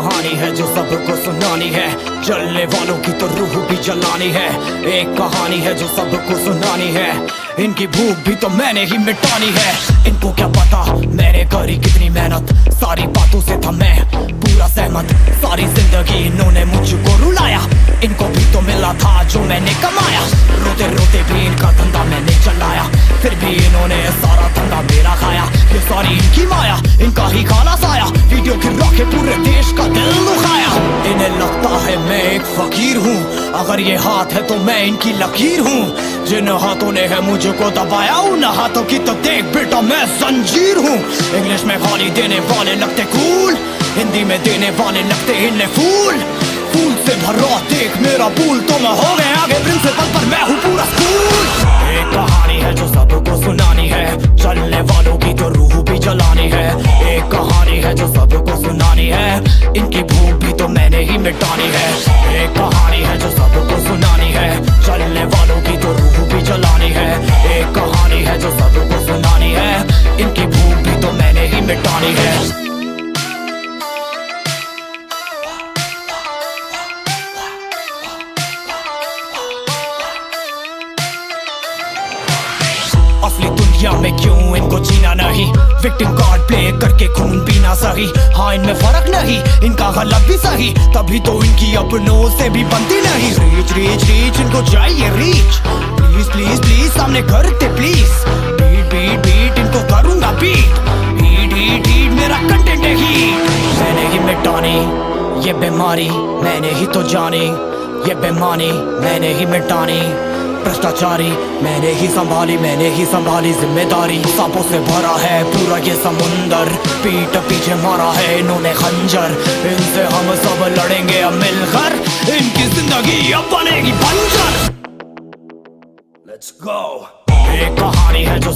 कहानी है जो सबको सुनानी है, जलने वालों की तो रूह भी जलानी है। एक कहानी है जो सबको सुनानी है, इनकी भूख भी तो मैंने ही मिटानी है। इनको क्या पता मैंने करी कितनी मेहनत, सारी बातों से था मैं पूरा सहमत। सारी जिंदगी इन्होंने मुझको रुलाया, इनको भी तो मिला था जो मैंने कमाया। रोते रोते भी इनका धंधा मैंने चलाया, फिर भी इन्होंने सारा धंधा मेरा खाया। ये सारी इनकी माया, इनका ही खाना साया, वीडियो गिरा के पूरे देश का दिल दुखाया। इन्हें लगता है मैं एक फकीर हूँ, अगर ये हाथ है तो मैं इनकी लकीर हूँ। जिन हाथों ने है मुझको दबाया, उन हाथों की तो देख बेटा मैं जंजीर हूँ। इंग्लिश में गाली देने वाले लगते कूल, हिंदी में देने वाले लगते इन्हें फूल। फूल से भरा देख मेरा पूल, तो मैं हो गया आगे प्रिंसिपल पर मैं हूँ पूरा स्कूल। एक कहानी है जो सबको सुनानी है, चलने वालों की तो रूह भी जलानी है। एक कहानी है जो सबको सुनानी है, इनकी भूख भी तो मैंने ही मिटानी है। एक कहानी है जो सबको सुनानी है, चलने वालों की तो रूह भी जलानी है। एक कहानी है जो सबको सुनानी है, इनकी भूख भी तो मैंने ही मिटानी है। असली दुनिया में क्यों इनको जीना नहीं, विक्टिम कार्ड प्ले करके खून पीना सही। हाँ इनमें फर्क नहीं, इनका गलत भी सही, तभी तो इनकी अपनों से भी बनती नहीं। रीच रीच रीच इनको चाहिए रीच, प्लीज प्लीज प्लीज सामने करते प्लीज। बीट बीट बीट इनको करूंगा बीट, हीट हीट हीट मेरा कंटेंट है हीट। मैंने ही मिटानी ये बीमारी, मैंने ही तो जानी ये बेमानी, मैंने ही मिटानी भ्रष्टाचारी। मैंने ही संभाली जिम्मेदारी। सांपों से भरा है पूरा ये समुंदर, पीठ पीछे मारा है इन्होंने खंजर। इनसे हम सब लड़ेंगे अब मिलकर, इनकी जिंदगी अब बनेगी बंजर। Let's go। एक कहानी है जो